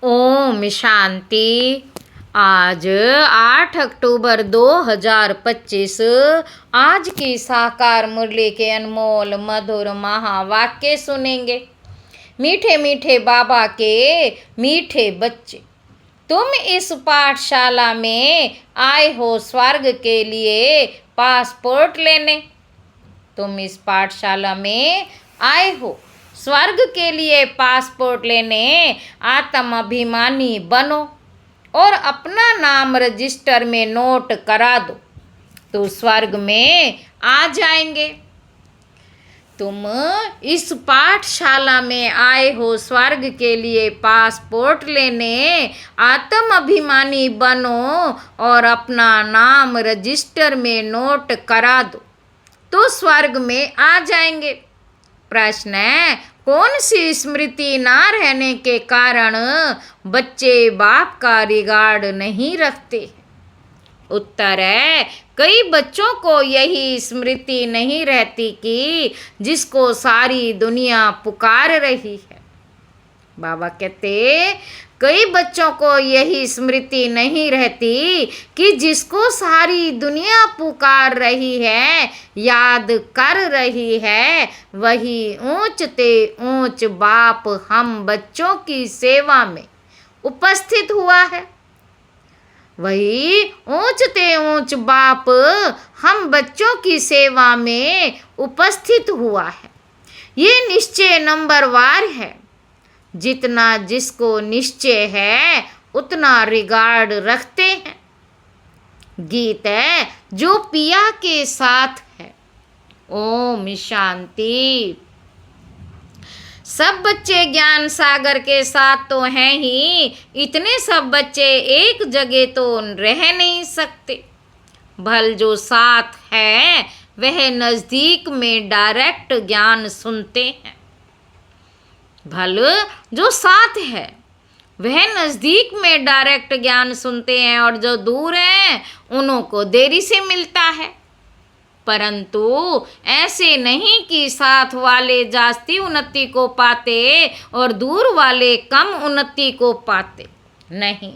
ओम शांति। आज 8 अक्टूबर 2025 आज की साकार मुरली के अनमोल मधुर महावाक्य सुनेंगे। मीठे मीठे बाबा के मीठे बच्चे, तुम इस पाठशाला में आए हो स्वर्ग के लिए पासपोर्ट लेने। तुम इस पाठशाला में आए हो स्वर्ग के लिए पासपोर्ट लेने। आत्म अभिमानी बनो और अपना नाम रजिस्टर में नोट करा दो तो स्वर्ग में आ जाएंगे। तुम इस पाठशाला में आए हो स्वर्ग के लिए पासपोर्ट लेने। आत्म अभिमानी बनो और अपना नाम रजिस्टर में नोट करा दो तो स्वर्ग में आ जाएंगे। प्रश्न है, कौन सी स्मृति ना रहने के कारण बच्चे बाप का रिगार्ड नहीं रखते? उत्तर है, कई बच्चों को यही स्मृति नहीं रहती कि जिसको सारी दुनिया पुकार रही है। बाबा कहते, कई बच्चों को यही स्मृति नहीं रहती कि जिसको सारी दुनिया पुकार रही है, याद कर रही है, वही ऊंचते ऊंच बाप हम बच्चों की सेवा में उपस्थित हुआ है। वही ऊंचते ऊंच बाप हम बच्चों की सेवा में उपस्थित हुआ है। ये निश्चय नंबरवार है। जितना जिसको निश्चय है उतना रिगार्ड रखते हैं। गीत है जो पिया के साथ है। ओम शांति। सब बच्चे ज्ञान सागर के साथ तो हैं ही, इतने सब बच्चे एक जगह तो रह नहीं सकते। भल जो साथ है वह नज़दीक में डायरेक्ट ज्ञान सुनते हैं। भल जो साथ है वह नज़दीक में डायरेक्ट ज्ञान सुनते हैं और जो दूर हैं उन्हों को देरी से मिलता है। परंतु ऐसे नहीं कि साथ वाले जास्ती उन्नति को पाते और दूर वाले कम उन्नति को पाते। नहीं,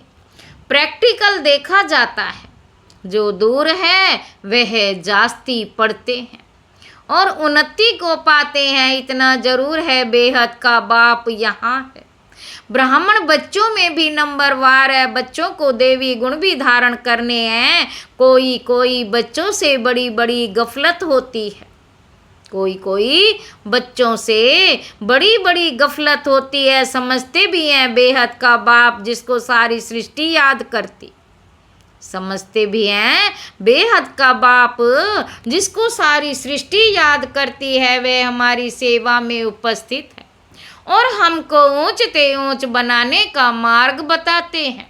प्रैक्टिकल देखा जाता है। जो दूर है वह जास्ती पढ़ते हैं और उन्नति को पाते हैं। इतना जरूर है, बेहद का बाप यहाँ है। ब्राह्मण बच्चों में भी नंबरवार है। बच्चों को देवी गुण भी धारण करने हैं। कोई कोई बच्चों से बड़ी बड़ी गफलत होती है। कोई कोई बच्चों से बड़ी बड़ी गफलत होती है। समझते भी हैं बेहद का बाप जिसको सारी सृष्टि याद करती। समझते भी हैं बेहद का बाप जिसको सारी सृष्टि याद करती है, वह हमारी सेवा में उपस्थित है और हमको ऊंचते ऊंच बनाने का मार्ग बताते हैं।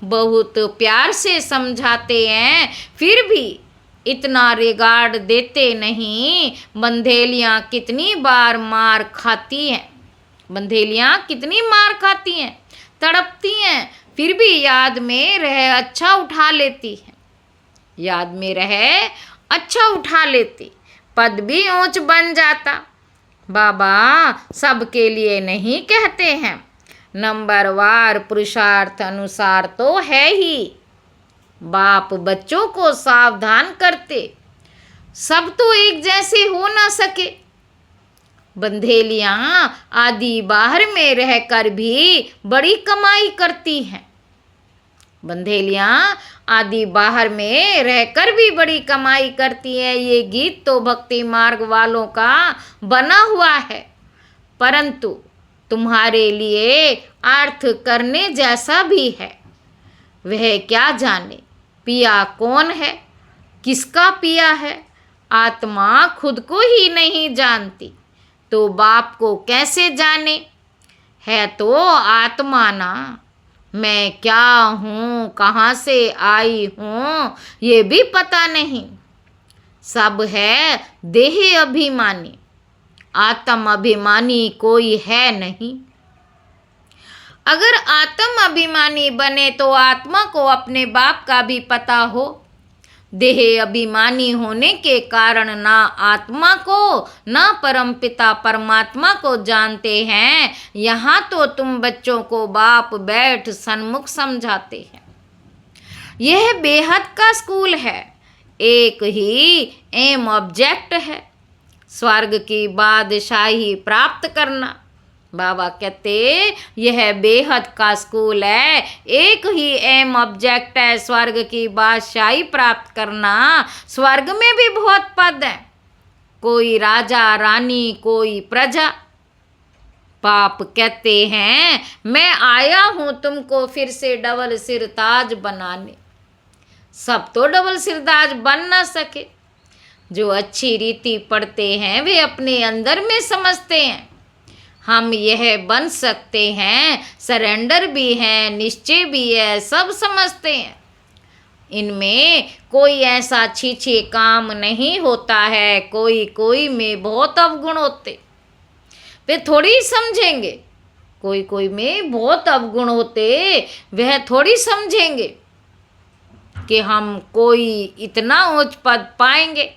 बहुत प्यार से समझाते हैं, फिर भी इतना रिगार्ड देते नहीं। बंधेलियाँ कितनी बार मार खाती हैं। बंधेलियाँ कितनी मार खाती हैं, तड़पती हैं, फिर भी याद में रह अच्छा उठा लेती है। याद में रह अच्छा उठा लेती, पद भी ऊंच बन जाता। बाबा सबके लिए नहीं कहते हैं, नंबरवार पुरुषार्थ अनुसार तो है ही। बाप बच्चों को सावधान करते, सब तो एक जैसे हो ना सके। बंधेलियाँ आदि बाहर में रहकर भी बड़ी कमाई करती हैं। बंधेलियाँ आदि बाहर में रहकर भी बड़ी कमाई करती हैं। ये गीत तो भक्ति मार्ग वालों का बना हुआ है, परंतु तुम्हारे लिए अर्थ करने जैसा भी है। वह क्या जाने पिया कौन है, किसका पिया है। आत्मा खुद को ही नहीं जानती तो बाप को कैसे जाने। है तो आत्मा ना। मैं क्या हूँ, कहाँ से आई हूँ, ये भी पता नहीं। सब है देह अभिमानी, आत्म अभिमानी कोई है नहीं। अगर आत्म अभिमानी बने तो आत्मा को अपने बाप का भी पता हो, देह अभिमानी होने के कारण ना आत्मा को ना परमपिता परमात्मा को जानते हैं। यहाँ तो तुम बच्चों को बाप बैठ सन्मुख समझाते हैं। यह बेहद का स्कूल है, एक ही एम ऑब्जेक्ट है, स्वर्ग की बादशाही प्राप्त करना। बाबा कहते यह बेहद का स्कूल है, एक ही एम ऑब्जेक्ट है, स्वर्ग की बादशाही प्राप्त करना। स्वर्ग में भी बहुत पद हैं, कोई राजा रानी कोई प्रजा। पाप कहते हैं मैं आया हूँ तुमको फिर से डबल सिरताज बनाने। सब तो डबल सिरताज बन ना सके। जो अच्छी रीति पढ़ते हैं वे अपने अंदर में समझते हैं हम यह बन सकते हैं, सरेंडर भी है, निश्चय भी है, सब समझते हैं। इनमें कोई ऐसा छीछे काम नहीं होता है, कोई कोई में बहुत अवगुण होते, वे थोड़ी समझेंगे। कोई कोई में बहुत अवगुण होते, वह थोड़ी समझेंगे कि हम कोई इतना उच्च पद पाएंगे।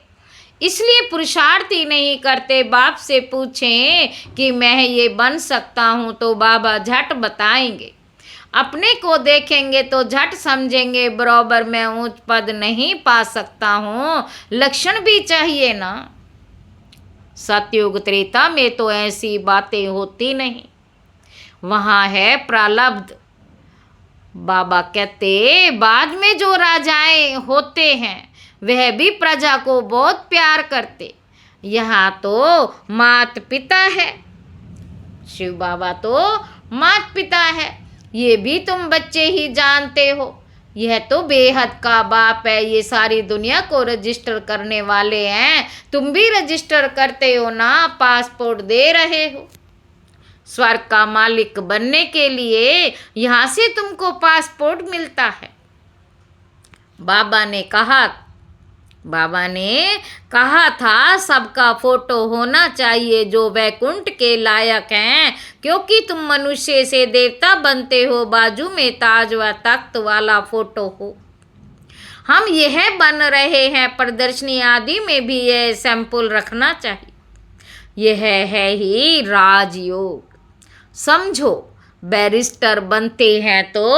इसलिए पुरुषार्थ ही नहीं करते। बाप से पूछें कि मैं ये बन सकता हूँ तो बाबा झट बताएंगे। अपने को देखेंगे तो झट समझेंगे बराबर मैं ऊंच पद नहीं पा सकता हूँ। लक्षण भी चाहिए ना। सतयुग त्रेता में तो ऐसी बातें होती नहीं, वहाँ है प्रारब्ध। बाबा कहते बाद में जो राजाएं होते हैं वह भी प्रजा को बहुत प्यार करते। यहाँ तो मात पिता है, शिव बाबा तो मात पिता है, ये भी तुम बच्चे ही जानते हो। यह तो बेहद का बाप है, ये सारी दुनिया को रजिस्टर करने वाले हैं। तुम भी रजिस्टर करते हो ना, पासपोर्ट दे रहे हो। स्वर्ग का मालिक बनने के लिए यहाँ से तुमको पासपोर्ट मिलता है। बाबा ने कहा था सबका फोटो होना चाहिए जो वैकुंठ के लायक हैं, क्योंकि तुम मनुष्य से देवता बनते हो, बाजू में ताज व तख्त वाला फोटो हो। हम यह बन रहे हैं, प्रदर्शनी आदि में भी यह सैंपल रखना चाहिए। यह है ही राजयोग। समझो, बैरिस्टर बनते हैं तो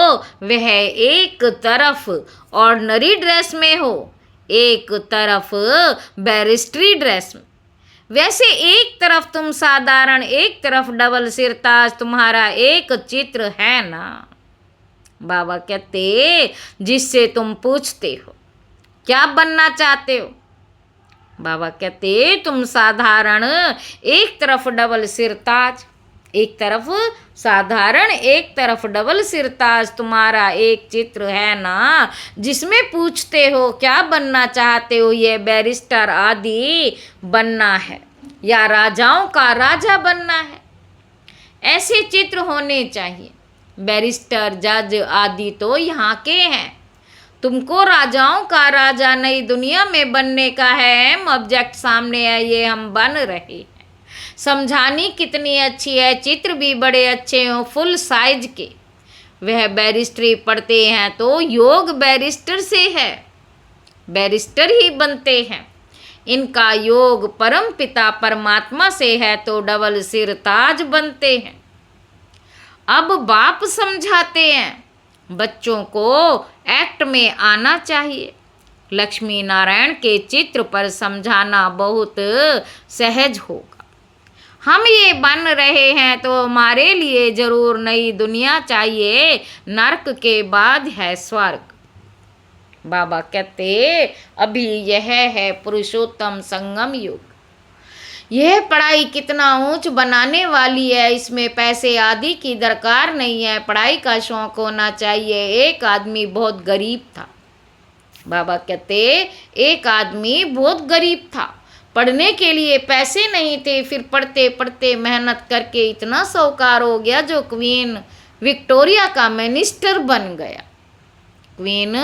वह एक तरफ ऑर्डिनरी ड्रेस में हो, एक तरफ बैरिस्ट्री ड्रेस में। वैसे एक तरफ तुम साधारण, एक तरफ डबल सिरताज, तुम्हारा एक चित्र है ना। बाबा कहते जिससे तुम पूछते हो क्या बनना चाहते हो, बाबा कहते तुम साधारण, एक तरफ डबल सिरताज, एक तरफ साधारण, एक तरफ डबल सिरताज, तुम्हारा एक चित्र है ना, जिसमें पूछते हो क्या बनना चाहते हो। ये बैरिस्टर आदि बनना है या राजाओं का राजा बनना है, ऐसे चित्र होने चाहिए। बैरिस्टर जज आदि तो यहाँ के हैं, तुमको राजाओं का राजा नई दुनिया में बनने का है। एम ऑब्जेक्ट सामने है, ये हम बन रहे हैं। समझानी कितनी अच्छी है, चित्र भी बड़े अच्छे हों, फुल साइज के। वह बैरिस्ट्री पढ़ते हैं तो योग बैरिस्टर से है, बैरिस्टर ही बनते हैं। इनका योग परम पिता परमात्मा से है तो डबल सिरताज बनते हैं। अब बाप समझाते हैं बच्चों को एक्ट में आना चाहिए। लक्ष्मी नारायण के चित्र पर समझाना बहुत सहज होगा। हम ये बन रहे हैं तो हमारे लिए जरूर नई दुनिया चाहिए, नरक के बाद है स्वर्ग। बाबा कहते अभी यह है पुरुषोत्तम संगम युग। यह पढ़ाई कितना ऊंच बनाने वाली है, इसमें पैसे आदि की दरकार नहीं है, पढ़ाई का शौक होना चाहिए। एक आदमी बहुत गरीब था। बाबा कहते एक आदमी बहुत गरीब था, पढ़ने के लिए पैसे नहीं थे, फिर पढ़ते पढ़ते मेहनत करके इतना साहूकार हो गया जो क्वीन विक्टोरिया का मिनिस्टर बन गया। क्वीन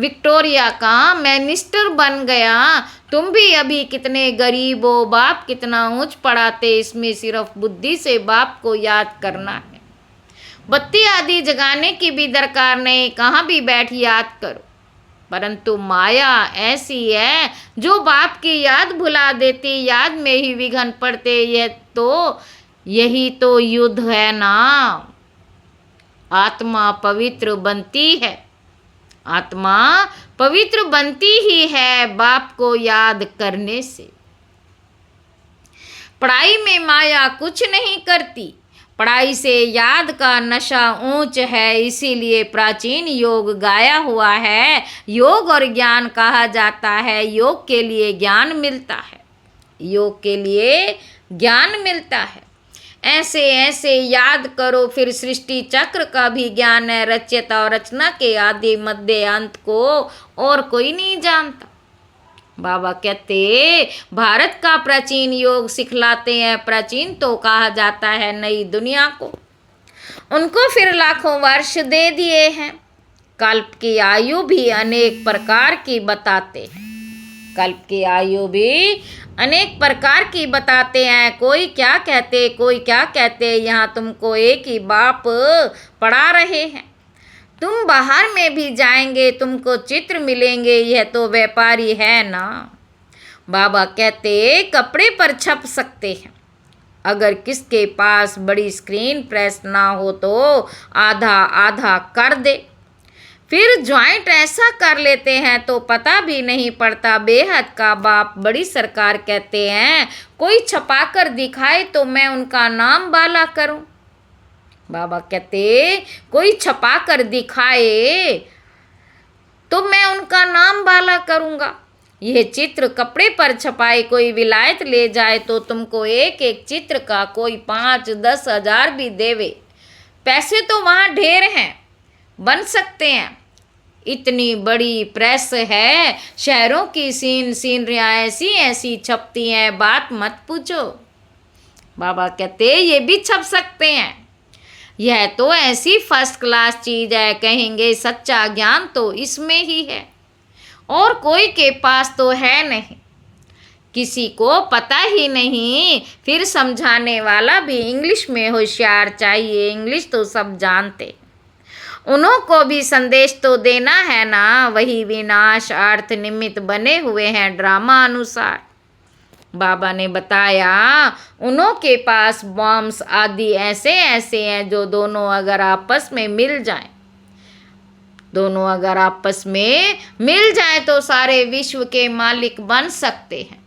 विक्टोरिया का मिनिस्टर बन गया। तुम भी अभी कितने गरीब हो, बाप कितना ऊंच पढ़ाते, इसमें सिर्फ बुद्धि से बाप को याद करना है। बत्ती आदि जगाने की भी दरकार नहीं, कहाँ भी बैठ याद करो। परंतु माया ऐसी है जो बाप की याद भुला देती, याद में ही विघ्न पड़ते। यही तो युद्ध है ना। आत्मा पवित्र बनती है, आत्मा पवित्र बनती ही है बाप को याद करने से। पढ़ाई में माया कुछ नहीं करती, पढ़ाई से याद का नशा ऊंच है, इसीलिए प्राचीन योग गाया हुआ है। योग और ज्ञान कहा जाता है, योग के लिए ज्ञान मिलता है, योग के लिए ज्ञान मिलता है। ऐसे ऐसे याद करो, फिर सृष्टि चक्र का भी ज्ञान है। रचयिता और रचना के आदि मध्य अंत को और कोई नहीं जानता। बाबा कहते भारत का प्राचीन योग सिखलाते हैं। प्राचीन तो कहा जाता है नई दुनिया को, उनको फिर लाखों वर्ष दे दिए हैं। कल्प की आयु भी अनेक प्रकार की बताते हैं, कल्प की आयु भी अनेक प्रकार की बताते हैं। कोई क्या कहते, कोई क्या कहते, यहाँ तुमको एक ही बाप पढ़ा रहे हैं। तुम बाहर में भी जाएंगे तुमको चित्र मिलेंगे, यह तो व्यापारी है ना। बाबा कहते कपड़े पर छप सकते हैं, अगर किसके पास बड़ी स्क्रीन प्रेस ना हो तो आधा आधा कर दे। फिर ज्वाइंट ऐसा कर लेते हैं तो पता भी नहीं पड़ता। बेहद का बाप बड़ी सरकार कहते हैं कोई छपा कर दिखाए तो मैं उनका नाम बाला करूं। बाबा कहते कोई छपा कर दिखाए तो मैं उनका नाम बाला करूंगा। यह चित्र कपड़े पर छपाए कोई विलायत ले जाए तो तुमको एक एक चित्र का कोई 5-10 हजार भी देवे। पैसे तो वहाँ ढेर हैं, बन सकते हैं। इतनी बड़ी प्रेस है, शहरों की सीनरियाँ ऐसी ऐसी छपती हैं, बात मत पूछो। बाबा कहते ये भी छप सकते हैं, यह तो ऐसी फर्स्ट क्लास चीज़ है। कहेंगे सच्चा ज्ञान तो इसमें ही है, और कोई के पास तो है नहीं, किसी को पता ही नहीं। फिर समझाने वाला भी इंग्लिश में होशियार चाहिए, इंग्लिश तो सब जानते, उन्हों को भी संदेश तो देना है ना। वही विनाश अर्थ निमित्त बने हुए हैं ड्रामा अनुसार। बाबा ने बताया उन्हों के पास बॉम्ब्स आदि ऐसे ऐसे हैं जो दोनों अगर आपस में मिल जाएं, दोनों अगर आपस में मिल जाएं तो सारे विश्व के मालिक बन सकते हैं।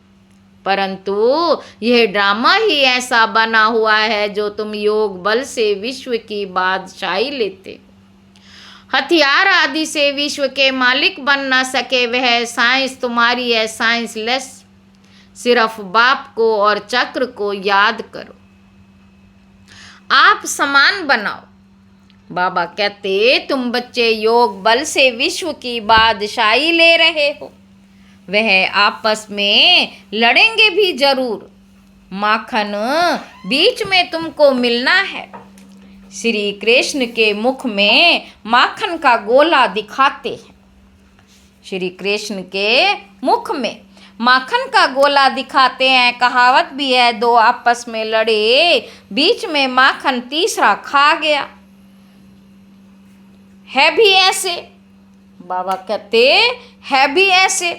परंतु यह ड्रामा ही ऐसा बना हुआ है जो तुम योग बल से विश्व की बादशाही लेते हो। हथियार आदि से विश्व के मालिक बन ना सके, वह साइंस तुम्हारी है साइंसलेस। सिर्फ बाप को और चक्र को याद करो, आप समान बनाओ। बाबा कहते तुम बच्चे योग बल से विश्व की बादशाही ले रहे हो, वह आपस में लड़ेंगे भी जरूर। माखन बीच में तुमको मिलना है। श्री कृष्ण के मुख में माखन का गोला दिखाते हैं, श्री कृष्ण के मुख में माखन का गोला दिखाते हैं। कहावत भी है दो आपस में लड़े, बीच में माखन तीसरा खा गया। है भी ऐसे, बाबा कहते है भी ऐसे,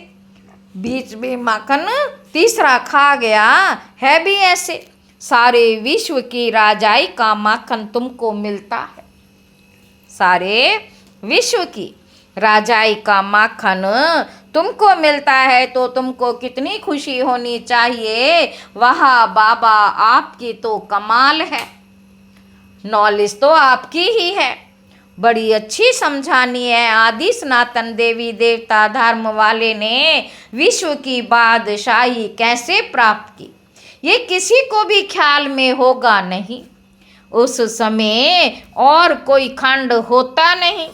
बीच में माखन तीसरा खा गया, है भी ऐसे। सारे विश्व की राजाई का माखन तुमको मिलता है, सारे विश्व की राजाई का माखन तुमको मिलता है तो तुमको कितनी खुशी होनी चाहिए। वाह बाबा आपकी तो कमाल है, नॉलेज तो आपकी ही है, बड़ी अच्छी समझानी है। आदि सनातन देवी देवता धर्म वाले ने विश्व की बादशाही कैसे प्राप्त की, ये किसी को भी ख्याल में होगा नहीं। उस समय और कोई खंड होता नहीं।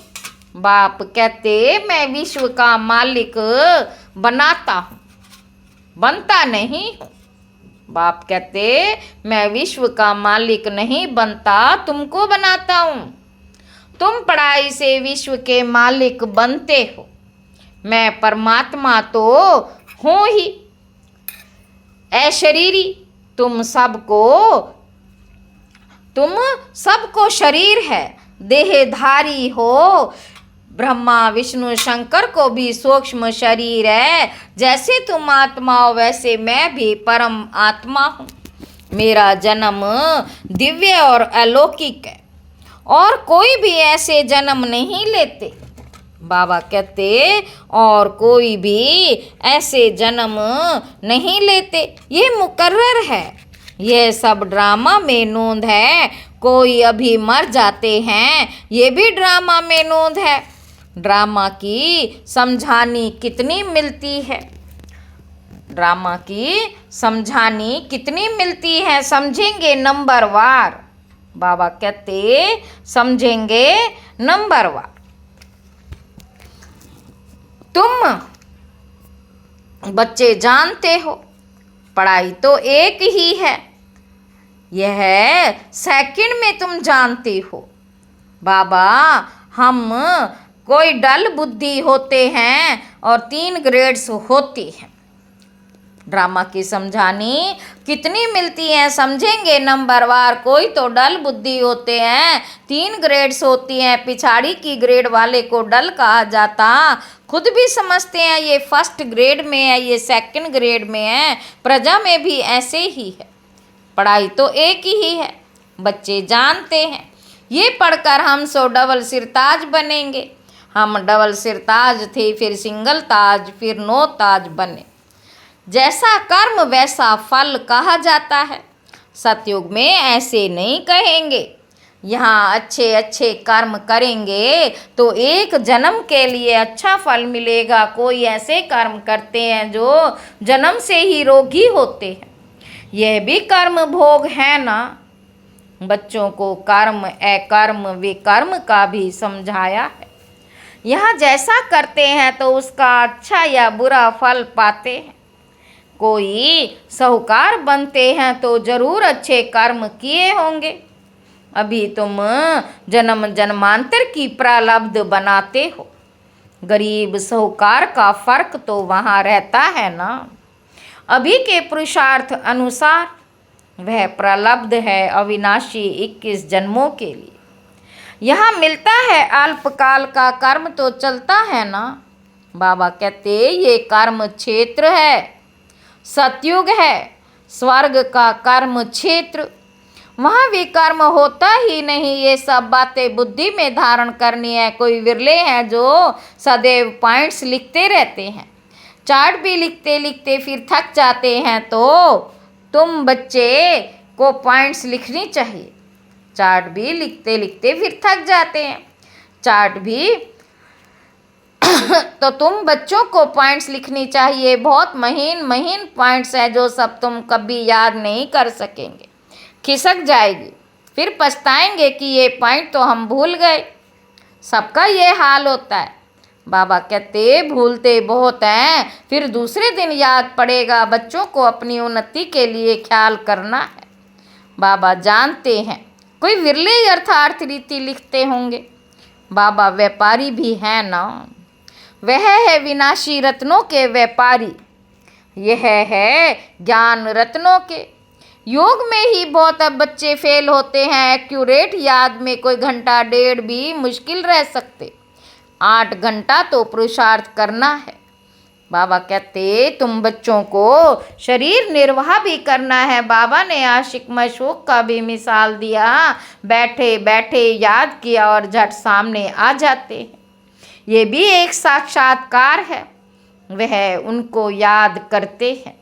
बाप कहते मैं विश्व का मालिक बनाता हूँ, बनता नहीं हूँ। बाप कहते मैं विश्व का मालिक नहीं बनता, तुमको बनाता हूँ। तुम पढ़ाई से विश्व के मालिक बनते हो, मैं परमात्मा तो हूँ ही। अशरीरी तुम सबको शरीर है, देहधारी हो। ब्रह्मा विष्णु शंकर को भी सूक्ष्म शरीर है। जैसे तुम आत्मा हो वैसे मैं भी परम आत्मा हूँ। मेरा जन्म दिव्य और अलौकिक है और कोई भी ऐसे जन्म नहीं लेते। बाबा कहते और कोई भी ऐसे जन्म नहीं लेते, ये मुकर्रर है। यह सब ड्रामा में नोंद है। कोई अभी मर जाते हैं, ये भी ड्रामा में नोंद है। ड्रामा की समझानी कितनी मिलती है, ड्रामा की समझानी कितनी मिलती है, समझेंगे नंबरवार। बाबा कहते समझेंगे नंबरवार। तुम बच्चे जानते हो पढ़ाई तो एक ही है, यह सेकंड में तुम जानते हो। बाबा हम कोई डल बुद्धि होते हैं और 3 ग्रेड्स होती हैं। ड्रामा की समझानी कितनी मिलती है, समझेंगे नंबरवार। कोई तो डल बुद्धि होते हैं, 3 ग्रेड्स होती हैं। पिछाड़ी की ग्रेड वाले को डल कहा जाता, खुद भी समझते हैं ये फर्स्ट ग्रेड में है, ये सेकंड ग्रेड में है। प्रजा में भी ऐसे ही है, पढ़ाई तो एक ही है, बच्चे जानते हैं। ये पढ़कर हम सो डबल सिरताज बनेंगे। हम डबल सिरताज थे, फिर सिंगल ताज, फिर 9 ताज बने। जैसा कर्म वैसा फल कहा जाता है। सतयुग में ऐसे नहीं कहेंगे। यहाँ अच्छे अच्छे कर्म करेंगे तो एक जन्म के लिए अच्छा फल मिलेगा। कोई ऐसे कर्म करते हैं जो जन्म से ही रोगी होते हैं, यह भी कर्म भोग है ना। बच्चों को कर्म अकर्म विकर्म का भी समझाया है। यहाँ जैसा करते हैं तो उसका अच्छा या बुरा फल पाते हैं। कोई साहूकार बनते हैं तो जरूर अच्छे कर्म किए होंगे। अभी तुम जन्म जन्मांतर की प्रारब्ध बनाते हो। गरीब साहूकार का फर्क तो वहाँ रहता है ना। अभी के पुरुषार्थ अनुसार वह प्रारब्ध है अविनाशी 21 जन्मों के लिए। यहाँ मिलता है अल्पकाल का, कर्म तो चलता है ना। बाबा कहते ये कर्म क्षेत्र है, सतयुग है स्वर्ग का कर्म क्षेत्र। वहाँ भी कर्म होता ही नहीं। ये सब बातें बुद्धि में धारण करनी है। कोई विरले हैं जो सदैव पॉइंट्स लिखते रहते हैं, चार्ट भी लिखते लिखते फिर थक जाते हैं। तो तुम बच्चे को पॉइंट्स लिखनी चाहिए। चार्ट भी लिखते लिखते फिर थक जाते हैं, चार्ट भी तो तुम बच्चों को पॉइंट्स लिखनी चाहिए। बहुत महीन महीन पॉइंट्स हैं जो सब तुम कभी याद नहीं कर सकेंगे, खिसक जाएगी, फिर पछताएंगे कि ये पॉइंट तो हम भूल गए। सबका ये हाल होता है। बाबा कहते भूलते बहुत हैं, फिर दूसरे दिन याद पड़ेगा। बच्चों को अपनी उन्नति के लिए ख्याल करना है। बाबा जानते हैं कोई विरले अर्थार्थ रीति लिखते होंगे। बाबा व्यापारी भी है ना। वह है विनाशी रत्नों के व्यापारी, यह है ज्ञान रत्नों के। योग में ही बहुत अब बच्चे फेल होते हैं। एक्यूरेट याद में कोई घंटा डेढ़ भी मुश्किल रह सकते, 8 घंटा तो पुरुषार्थ करना है। बाबा कहते तुम बच्चों को शरीर निर्वाह भी करना है। बाबा ने आशिक मशूक का भी मिसाल दिया, बैठे बैठे याद किया और झट सामने आ जाते हैं। ये भी एक साक्षात्कार है। वह उनको याद करते हैं,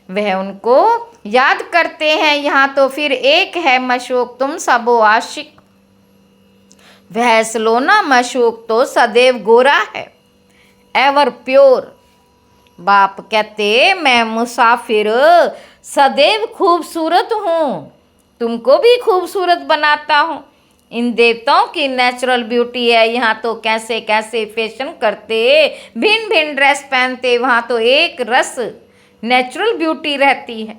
वह उनको याद करते हैं। यहाँ तो फिर एक है मशूक, तुम सबो आशिक। वह सलोना मशूक तो सदैव गोरा है, एवर प्योर। बाप कहते मैं मुसाफिर सदैव खूबसूरत हूँ, तुमको भी खूबसूरत बनाता हूँ। इन देवताओं की नेचुरल ब्यूटी है। यहाँ तो कैसे कैसे फैशन करते, भिन्न भिन्न ड्रेस पहनते, वहाँ तो एक रस नेचुरल ब्यूटी रहती है।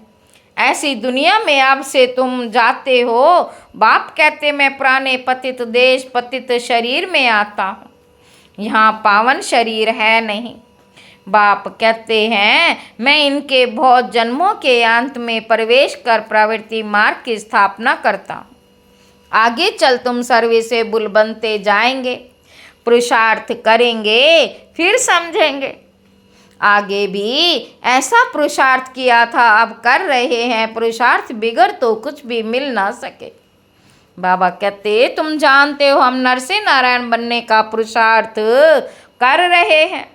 ऐसी दुनिया में अब से तुम जाते हो। बाप कहते मैं पुराने पतित देश पतित शरीर में आता हूँ, यहाँ पावन शरीर है नहीं। बाप कहते हैं मैं इनके बहुत जन्मों के अंत में प्रवेश कर प्रवृत्ति मार्ग की स्थापना करता हूँ। आगे चल तुम सर्वे से बुल बनते जाएंगे। पुरुषार्थ करेंगे फिर समझेंगे। आगे भी ऐसा पुरुषार्थ किया था, अब कर रहे हैं। पुरुषार्थ बिगड़ तो कुछ भी मिल ना सके। बाबा कहते तुम जानते हो हम नर से नारायण बनने का पुरुषार्थ कर रहे हैं।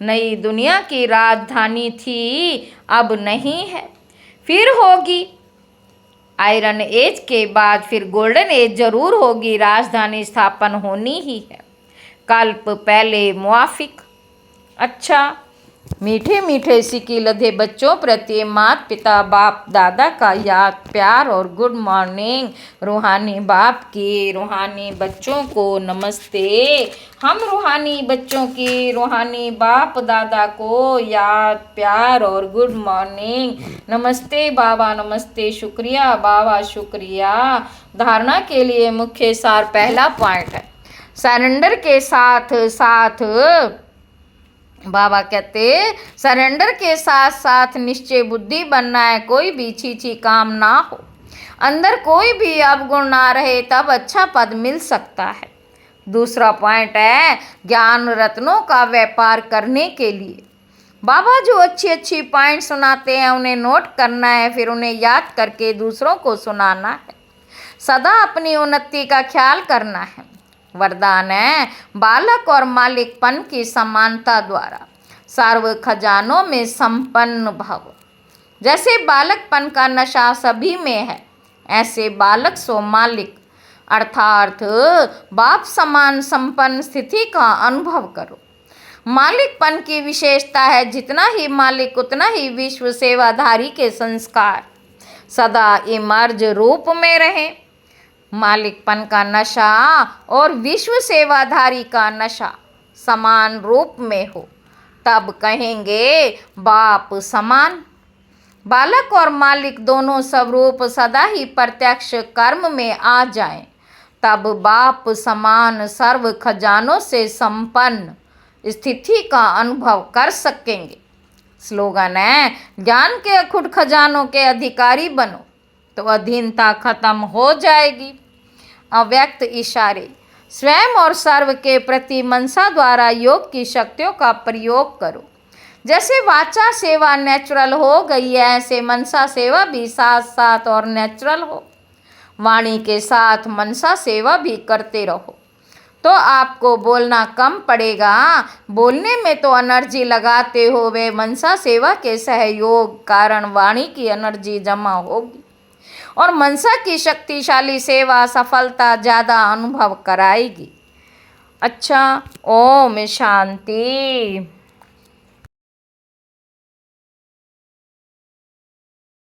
नई दुनिया की राजधानी थी, अब नहीं है, फिर होगी। आयरन एज के बाद फिर गोल्डन एज जरूर होगी। राजधानी स्थापन होनी ही है, कल्प पहले मुआफिक। अच्छा, मीठे मीठे सिक्के लदे बच्चों प्रति माता पिता बाप दादा का याद प्यार और गुड मॉर्निंग। रूहानी बाप की रूहानी बच्चों को नमस्ते। हम रूहानी बच्चों की रूहानी बाप दादा को याद प्यार और गुड मॉर्निंग। नमस्ते बाबा, नमस्ते, शुक्रिया बाबा, शुक्रिया। धारणा के लिए मुख्य सार पहला पॉइंट है सरेंडर के साथ साथ। बाबा कहते सरेंडर के साथ साथ निश्चय बुद्धि बनना है। कोई भी छीछी काम ना हो, अंदर कोई भी अवगुण ना रहे, तब अच्छा पद मिल सकता है। दूसरा पॉइंट है ज्ञान रत्नों का व्यापार करने के लिए। बाबा जो अच्छी अच्छी पॉइंट सुनाते हैं उन्हें नोट करना है, फिर उन्हें याद करके दूसरों को सुनाना है। सदा अपनी उन्नति का ख्याल करना है। वरदान है बालक और मालिकपन की समानता द्वारा सर्व खजानों में संपन्न भव। जैसे बालकपन का नशा सभी में है, ऐसे बालक सो मालिक अर्थात बाप समान संपन्न स्थिति का अनुभव करो। मालिकपन की विशेषता है जितना ही मालिक उतना ही विश्व सेवाधारी के संस्कार सदा इमर्ज रूप में रहे। मालिकपन का नशा और विश्व सेवाधारी का नशा समान रूप में हो, तब कहेंगे बाप समान। बालक और मालिक दोनों स्वरूप सदा ही प्रत्यक्ष कर्म में आ जाएं, तब बाप समान सर्व खजानों से संपन्न स्थिति का अनुभव कर सकेंगे। स्लोगन है ज्ञान के अखुट खजानों के अधिकारी बनो तो अधीनता खत्म हो जाएगी। अव्यक्त इशारे स्वयं और सर्व के प्रति मनसा द्वारा योग की शक्तियों का प्रयोग करो। जैसे वाचा सेवा नेचुरल हो गई है, ऐसे मनसा सेवा भी साथ साथ और नेचुरल हो। वाणी के साथ मनसा सेवा भी करते रहो तो आपको बोलना कम पड़ेगा। बोलने में तो एनर्जी लगाते हो, वे मनसा सेवा के सहयोग कारण वाणी की एनर्जी जमा होगी और मनसा की शक्तिशाली सेवा सफलता ज़्यादा अनुभव कराएगी। अच्छा, ओम शांति।